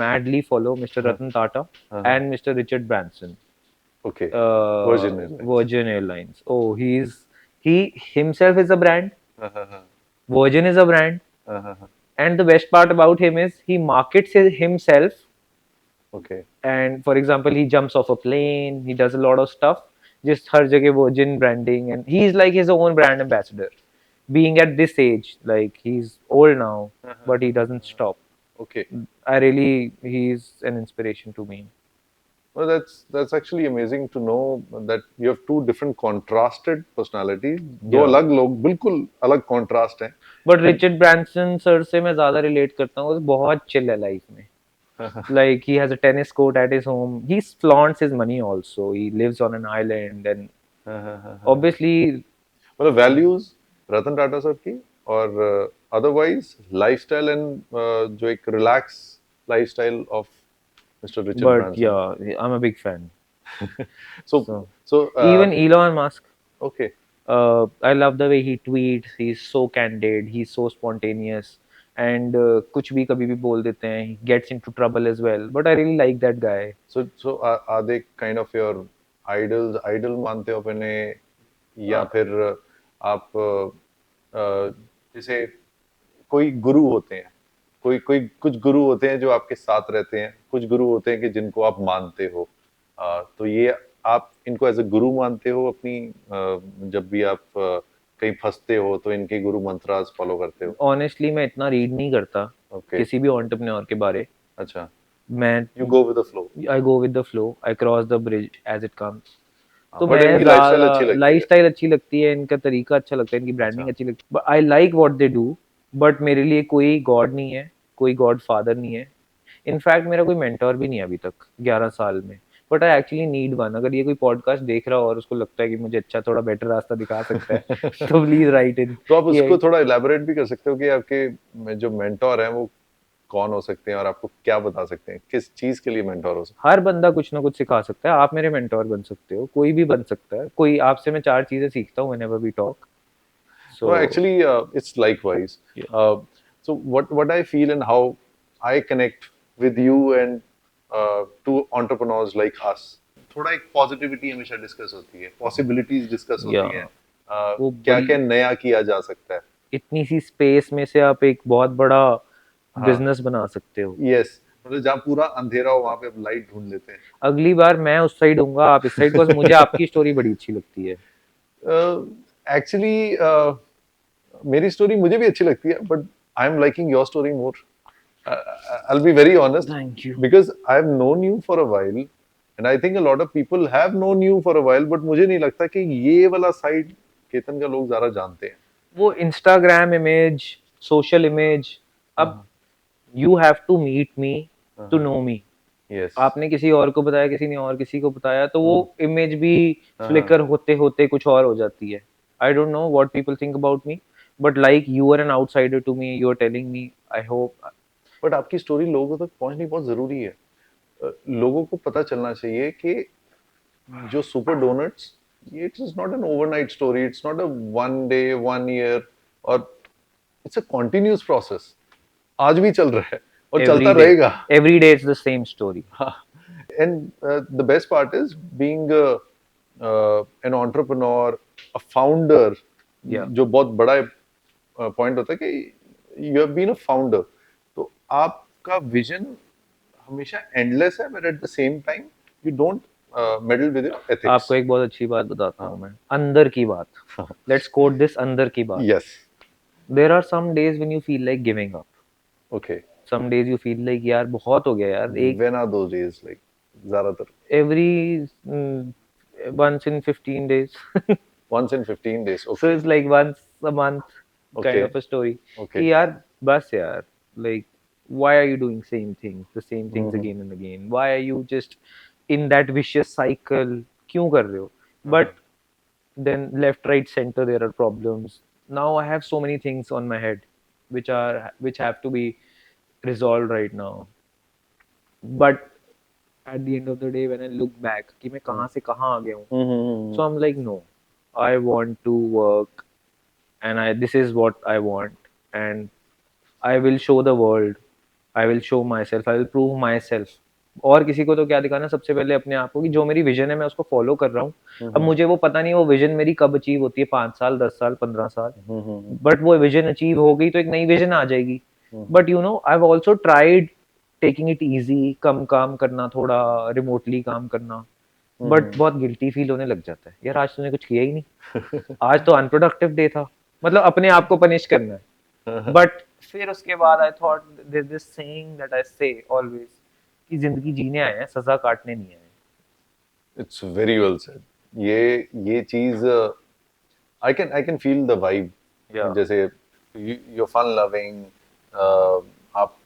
madly follow Mr. हाँ Ratan Tata हाँ हाँ। and Mr. Richard Branson, okay. Virgin airlines. Virgin Airlines. Oh, he himself is a brand. हाँ हाँ हाँ Virgin is a brand, हाँ हाँ हाँ। and the best part about him is he markets himself. Okay. And for example, he jumps off a plane. He does a lot of stuff. Just हर जगह Virgin branding, and he's like his own brand ambassador. Being at this age, like he's old now, हाँ हाँ but he हाँ doesn't हाँ। stop. Okay. He's an inspiration to me. Well, that's actually amazing to know that you have two different contrasted personalities. दो Yeah. अलग लोग, बिल्कुल अलग contrast हैं। But And Richard Branson sir से मैं ज्यादा रिलेट करता हूँ, वो बहुत चिल है लाइफ में। Like he has a tennis court at his home. He flaunts his money also. He lives on an island, and हाँ हाँ हाँ हाँ। obviously मतलब वैल्यूज रतन टाटा सर की, और अदरवाइज लाइफस्टाइल एंड जो एक relax lifestyle of mister Richard but Branson. yeah, I'm a big fan. So So so even Elon Musk, okay. I love the way he tweets. He's so candid. He's so spontaneous, and कुछ भी कभी भी बोल देते हैं. He gets into trouble as well. But I really like that guy. So are they kind of your idol मानते हो अपने, या फिर आप जैसे कोई गुरु होते हैं, कोई कोई कुछ गुरु होते हैं जो आपके साथ रहते हैं, कुछ गुरु होते हैं कि जिनको आप मानते हो। तो ये आप इनको एज अ गुरु मानते हो अपनी, जब भी आप कहीं फंसते हो तो इनके गुरु मंत्रास फॉलो करते हो? Honestly, मैं इतना रीड नहीं करता ओके। किसी भी entrepreneur के बारे। अच्छा। मैं you go with the flow. I go with the flow. I cross the bridge as it comes. तो बट मैं इनकी लाइफस्टाइल ज्यादा अच्छी लगती है। लाइफस्टाइल अच्छी लगती है, इनका तरीका अच्छा लगता है, इनकी ब्रांडिंग अच्छा। अच्छी लगती है। I like what they do, but मेरे लिए कोई गॉड नहीं है, कोई गॉड फादर नहीं है। इनफैक्ट मेरा कोई मेंटोर भी नहीं है अभी तक 11 साल में। But I actually need one. अगर ये कोई पॉडकास्ट देख रहा हो और उसको लगता है कि मुझे अच्छा थोड़ा बेटर रास्ता दिखा सकता है तो प्लीज राइट इन। तो आप ये उसको थोड़ा इलेबोरेट भी कर सकते हो कि आपके जो मेंटोर हैं वो कौन हो सकते हैं और आपको क्या बता सकते हैं, किस चीज के लिए मेंटोर हो सकते हर बंदा कुछ ना कुछ सिखा सकता है, आप मेरे मेंटोर बन सकते हो, कोई भी बन सकता है, कोई आपसे मैं 4 चीजें सीखता हूँ व्हेनेवर वी टॉक। हैं? No, so actually, it's likewise. या So what I feel and how I connect with you and to entrepreneurs like us, थोड़ा एक पॉजिटिविटी हमेशा डिस्कस होती है, पॉसिबिलिटीज डिस्कस या होती हैं, वो क्या बड़ी क्या नया किया जा सकता है। इतनी सी स्पेस में से आप एक बहुत बड़ा हाँ, बिजनेस बना सकते हो। यस, मतलब जहाँ पूरा अंधेरा हो वहां पे अब लाइट ढूंढ लेते अगली बार मैं उस साइड हूँगा, आप इस साइड, बिकॉज़ मुझे आपकी स्टोरी बड़ी अच्छी लगती है। हैं। एक्चुअली मेरी स्टोरी मुझे भी अच्छी लगती है, but I am liking your story more. I'll be very honest, thank you. because I've known you for a while, and I think a lot of people have known you for a while, but मुझे नहीं लगता कि ये वाला side Ketan का लोग ज्यादा जानते हैं। वो इंस्टाग्राम इमेज, सोशल इमेज, अब हाँ, you have to meet me too हाँ, नो मी। यस, आपने किसी और को बताया, किसी ने और किसी को बताया, तो वो इमेज भी हाँ, फ्लिकर होते होते कुछ और हो जाती है। I don't know what people think about me, but like you are an outsider to me, you are telling me, I hope. But आपकी स्टोरी लोगों तक पहुंचनी बहुत जरूरी है। लोगों को पता चलना चाहिए कि जो सुपर डोनट्स, ये it's not an overnight story, it's not a one day one year, और इट्स अ कॉन्टिन्यूस प्रोसेस। आज भी चल रहा है और चलता रहेगा। Every day it's the same story. And the best part is being an entrepreneur, a founder, या जो बहुत बड़ा पॉइंट होता है कि you have been a founder, तो आपका विजन हमेशा एंडलेस है, but at the same time you don't meddle with your आपको एथिक्स। एक बहुत अच्छी बात बताता हाँ, हूँ मैं, अंदर की बात। लेट्स कोट दिस, अंदर की बात। Yes, there are some days when you feel like giving up, okay, some days you feel like यार बहुत हो गया यार, एक when are those days, like ज्यादातर every once in 15 days. once in 15 days, So okay, it's like once a month kind okay, of a story. okay, कि यार बस यार, like why are you doing same things, the same things hmm, again and again? Why are you just in that vicious cycle? क्यों कर रहे हो? हाँ, But then left, right, center, there are problems. Now I have so many things on my head which have to be resolved right now. But at the end of the day, when I look back कि मैं कहाँ से कहाँ आ गया हूँ, so I'm like, no, I want to work, and this is what I want, and I will show the world, I will show myself, I will prove myself. और किसी को तो क्या दिखाना, सबसे पहले अपने आप को, कि जो मेरी विजन है मैं उसको फॉलो कर रहा हूँ। अब मुझे वो पता नहीं वो विजन मेरी कब अचीव होती है, 5 साल, 10 साल, 15 साल, बट वो विजन अचीव हो गई तो एक नई विजन आ जाएगी। But you know I have also tried taking it easy, कम काम करना, थोड़ा रिमोटली काम करना, बट बहुत गिल्टी फील होने लग जाता है, यार आज तूने कुछ किया ही नहीं, आज तो अनप्रोडक्टिव डे था, मतलब अपने आप को पनिश करना है। बट फिर उसके बाद I thought there this saying that I say always, कि जिंदगी जीने आए हैं, सजा काटने नहीं आए हैं। It's very well said. ये चीज I can feel the vibe. या जैसे यू फन लविंग, आप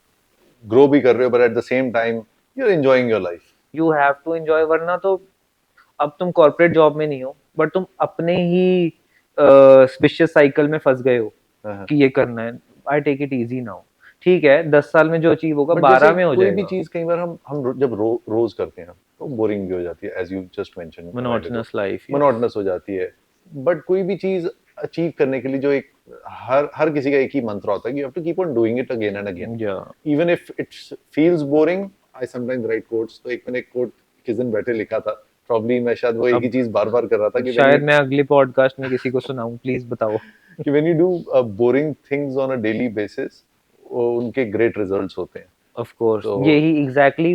ग्रो भी कर रहे हो, but at the same time you are enjoying your life. You have to enjoy, वरना तो अब तुम कॉर्पोरेट जॉब में नहीं हो, बट तुम अपने ही विशियस साइकिल में फंस गए हो कि ये करना है। I take it easy now, ठीक है, 10 साल में जो अचीव होगा बट जैसे 12 में हो कोई भी जाएगा। चीज कई बार हम जब रोज करते हैं तो बोरिंग भी हो जाती है, as you just mention monotonous life, yes. Monotonous हो जाती है। बट कोई भी चीज अचीव करने के लिए जो एक हर किसी का एक ही मंत्र होता है कि you have to keep on doing it again and again, yeah even if it feels boring. I sometimes write quotes, तो एक मैंने कोट किस दिन बैठे लिखा था, प्रॉब्ली मैं शायद वो एक ही अब चीज बार बार कर रहा था कि शायद मैं अगले पॉडकास्ट में किसी को सुनाऊं, प्लीज बताओ। When you do boring things on a daily basis, उनके ग्रेट रिजल्ट्स होते हैं। ऑफ कोर्स, तो यही exactly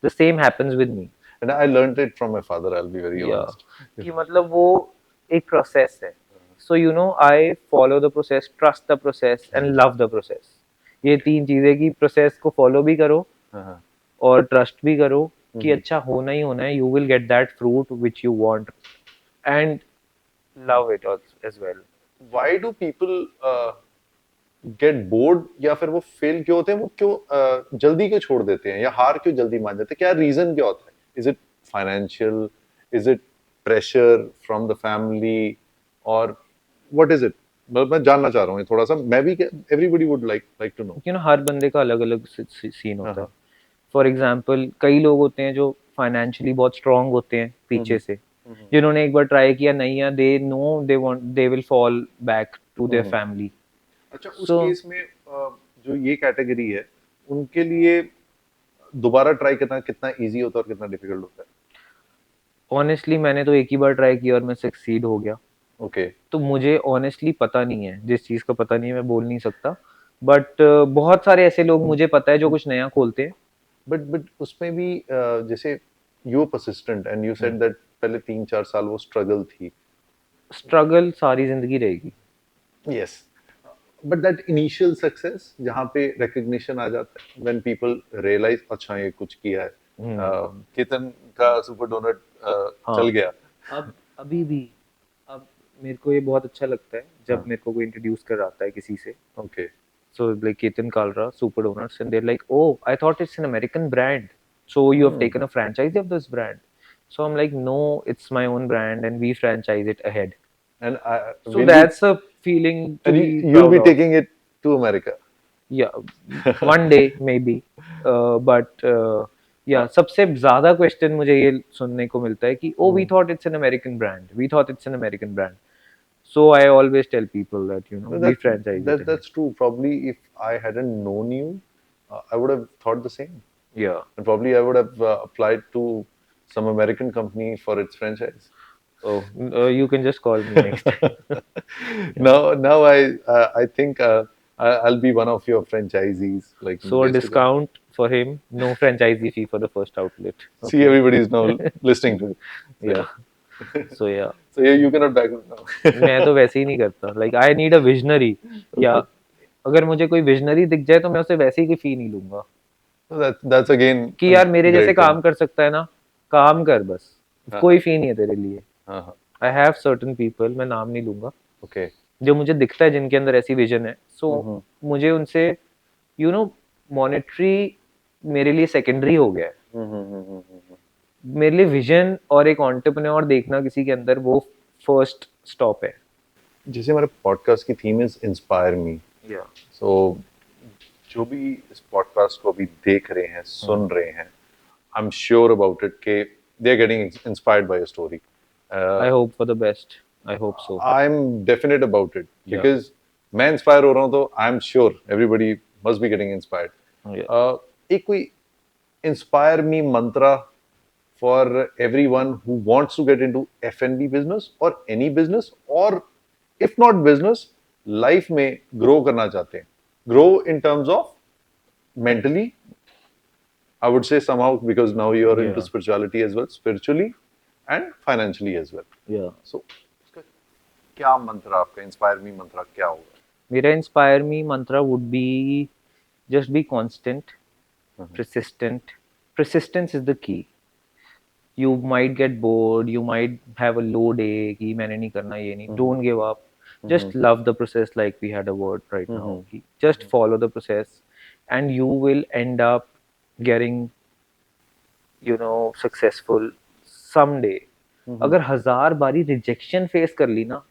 the same happens with me. And I learned it from my father, I will be very या honest. कि मतलब वो एक प्रोसेस है, so you know I follow the process, trust the process and love the process. ये 3 चीजें, की process को फॉलो भी करो हाँ, और ट्रस्ट भी करो कि अच्छा होना ही होना है, you will get that fruit which you want, and love it as well. Why do people get bored, या फिर वो फेल क्यों होते हैं, वो क्यों जल्दी क्यों छोड़ देते हैं, या हार क्यों जल्दी मान जाते हैं, क्या रीजन क्या होता है? Is it financial, is it pressure from the family, और व्हाट इज इट? मतलब मैं जानना चाह रहा हूँ थोड़ा सा, मैं भी, everybody would like to know. हर बंदे का अलग अलग सीन हाँ होता है। हाँ। फॉर एग्जाम्पल कई लोग होते हैं जो फाइनेंशियली बहुत स्ट्रांग होते हैं पीछे से, जिन्होंने एक बार ट्राई किया नहीं है, they know they want they will fall back to their family. अच्छा, उस सो केस में जो ये कैटेगरी है, उनके लिए दोबारा ट्राई करना कितना इजी होता है और कितना डिफिकल्ट होता ऑनेस्टली मैंने तो एक ही बार ट्राई किया और मैं सक्सीड हो गया। है? ओके। तो मुझे ऑनेस्टली पता नहीं है, जिस चीज़ का पता नहीं है मैं बोल नहीं सकता, बट बहुत सारे ऐसे लोग मुझे पता है जो कुछ नया खोलते हैं। बट उसमें भी जैसे you persistent and you said that पहले 3-4 साल वो स्ट्रगल थी। स्ट्रगल सारी जिंदगी रहेगी। Yes, but that initial success जहाँ पे रिकग्निशन आ जाता है, व्हेन पीपल रियलाइज अच्छा ये कुछ किया है। केतन का सुपर डोनट चल हाँ, गया। अब अभी भी, अब मेरे को ये बहुत अच्छा लगता है जब हाँ, मेरे को कोई इंट्रोड्यूस कर आता है किसी से। Okay. So like Ketan Kalra, Super Donuts, and they're like, "Oh, I thought it's an American brand. So you have taken a franchise of this brand." So I'm like, "No, it's my own brand, and we franchise it ahead." And So will you, that's a feeling to and be you'll proud be of. taking it to America? Yeah, one day maybe, but yeah, सबसे ज़्यादा question मुझे ये सुनने को मिलता है कि oh, we thought it's an American brand. We thought it's an American brand. So I always tell people that No, we franchise it ahead. that's true. Probably if I hadn't known you, I would have thought the same. Yeah. And probably I would have applied to some American company for its franchise. Oh, you can just call me next time. Yeah. Now I think I'll be one of your franchisees, like in So a days to come. discount for him, no franchisee fee for the first outlet. See, Okay. everybody is now listening to it. So, Yeah. So yeah, so yeah, you cannot back out मैं now. तो वैसे ही नहीं करता. Like I need a visionary. या Okay. अगर मुझे कोई visionary दिख जाए तो मैं उससे वैसे ही कोई फी नहीं लूंगा So that's again कि a यार मेरे जैसे great thing. काम कर सकता है ना, काम कर बस, हाँ कोई हाँ फी नहीं है तेरे लिए. हाँ हाँ. आई हैव सर्टन पीपल, मैं नाम नहीं लूंगा, Okay. जो मुझे दिखता है जिनके अंदर ऐसी विजन है. सो हम्म मुझे उनसे यू नो मॉनेटरी मेरे लिए सेकेंडरी हो गया है. मेरे लिए विजन और एक एंटरप्रेन्योर देखना किसी के अंदर, वो फर्स्ट स्टॉप है. जैसे हमारे पॉडकास्ट की थीम इज इंस्पायर मी, या सो जो भी इस पॉडकास्ट को अभी देख रहे हैं, सुन रहे हैं, I am sure about it के they are getting inspired by your story. I hope for the best, I hope so. I am definite about it, yeah because मैं इंस्पायर हो रहा हूँ, तो I am sure everybody must be getting inspired. एक कोई inspire me mantra for everyone who wants to get into F&B business or any business, or if not business, life में grow करना चाहते हैं. Grow in terms of mentally, I would say somehow, because now you are into या spirituality as well, spiritually and financially as well. या So, उसका क्या मंत्र आपका इंस्पायर मी मंत्र क्या होगा? मेरा इंस्पायर मी मंत्र would be just be constant, persistent. Persistence is the key. You might get bored, you might have a low day कि मैंने नहीं करना, ये नहीं. Don't give up. Just love the process, like we had a word right now. कि just follow the process and you will end up getting successful someday. अगर 1000 बारी rejection face कर ली ना,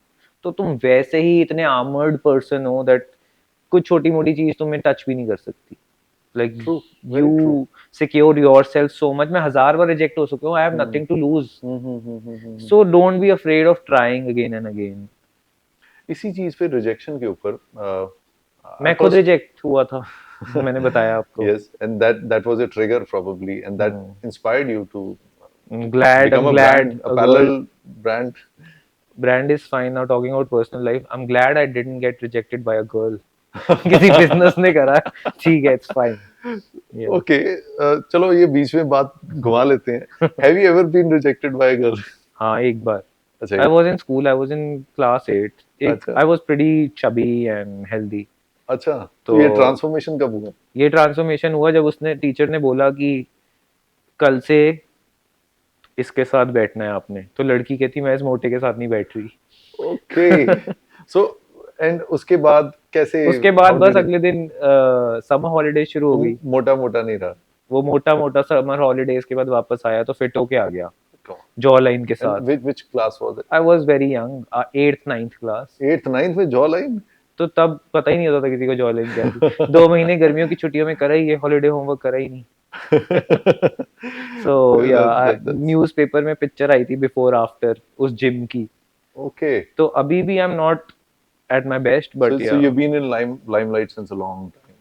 तो तुम वैसे ही इतने आर्मर्ड पर्सन हो दैट कुछ छोटी मोटी चीज तुम्हें टच भी नहीं कर सकती. Like True, very you true. secure yourself so much. मैं 1000 बार रिजेक्ट हो चुका हूँ. I have nothing to lose. So don't be afraid of trying again and again. इसी चीज पे रिजेक्शन के ऊपर मैं खुद रिजेक्ट हुआ था. मैंने बताया आपको. yes, and that was a trigger probably, and that inspired you to I'm glad. become I'm a glad brand, a a girl parallel brand. brand is fine. Now talking about personal life, I'm glad I didn't get rejected by a girl. किसी business ने करा, ठीक है, it's fine. Yeah. Okay, चलो ये बीच में बात घुमा लेते हैं. Have you ever been rejected by a girl? हाँ, एक बार. अच्छा, I was in school. I was in class 8. अच्छा. I was pretty chubby and healthy. अच्छा, तो ये ट्रांसफॉर्मेशन कब हुआ? ये ट्रांसफॉर्मेशन हुआ जब उसने टीचर ने बोला कि कल से इसके साथ बैठना है आपने. तो लड़की कहती मैं इस मोटे के साथ नहीं बैठ रही. Okay, so and उसके बाद कैसे? उसके बाद how बस did it- अगले दिन समर हॉलीडे शुरू हो गई. मोटा मोटा नहीं रहा. वो मोटा मोटा समर हॉलीडेज के बाद वापस आया तो फिट होके आ गया. Come on. जॉ लाइन के And साथ. which class was it? I was very young, 8th 9th class. 8th 9th में jawline? तो तब पता ही नहीं होता था किसी को जॉ लाइन क्या थी. 2 महीने गर्मियों की छुट्टियों में करा ही है, हॉलिडे होमवर्क करा ही नहीं. So yeah, न्यूज़पेपर में पिक्चर आई थी बिफोर आफ्टर उस जिम की. Okay. तो अभी भी I am not at my best, but So yeah, you've been in limelight since a long time.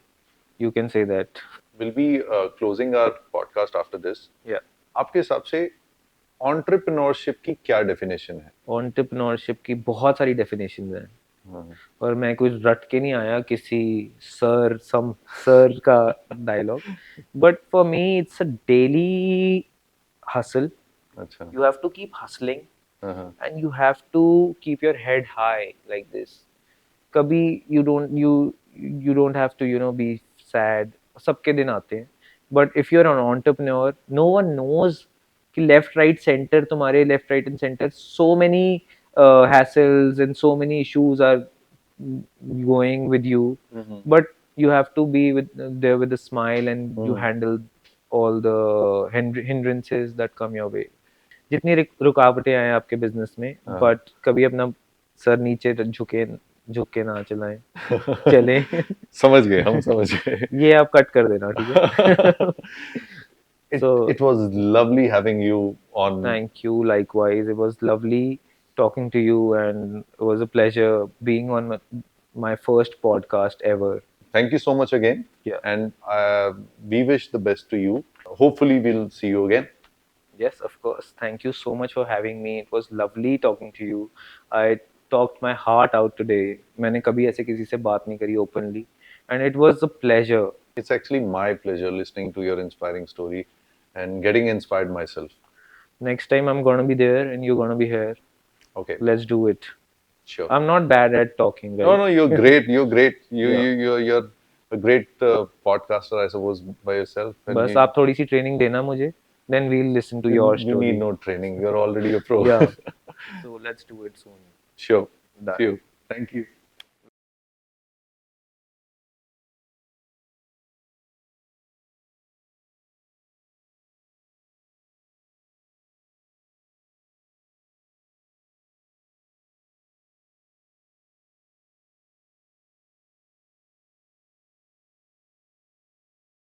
you can say that. We'll be closing our podcast after this. Yeah. आपके हिसाब से entrepreneurship की क्या definition है? Entrepreneurship की बहुत सारी definitions हैं. और मैं कुछ रट के नहीं आया किसी सर का dialogue. But for me, it's a daily hustle. अच्छा. You have to keep hustling, and you have to keep your head high like this. कभी you don't have to be sad. सबके दिन आते हैं. But if you're an entrepreneur, no one knows कि left right center तुम्हारे left right and center so many hassles and so many issues are going with you. But you have to be there with a smile, and you handle all the hindrances that come your way. जितनी रुकावटें आए आपके business में, but कभी अपना sir नीचे झुक के ना चलाएं. चलें. हम समझ गए. ये आप कट कर देना, ठीक है. So it was lovely having you on. Thank you. Likewise, it was lovely talking to you, and it was a pleasure being on my first podcast ever. Thank you so much again. Yeah. And we wish the best to you. Hopefully we'll see you again. Yes, of course. Thank you so much for having me. It was lovely talking to you. I talked my heart out today. मैंने कभी ऐसे किसी से बात नहीं करी openly, and it was a pleasure. It's actually my pleasure listening to your inspiring story and getting inspired myself. Next time I'm gonna be there and you're gonna be here. Okay. Let's do it. Sure. I'm not bad at talking, right? No, you're great. You're great. Yeah. You're a great podcaster, I suppose, by yourself. And बस आप थोड़ी सी training देना मुझे. Then we'll listen to your story. You need no training. You're already a pro. Yeah. So let's do it soon. Sure. Done. See you. Thank you.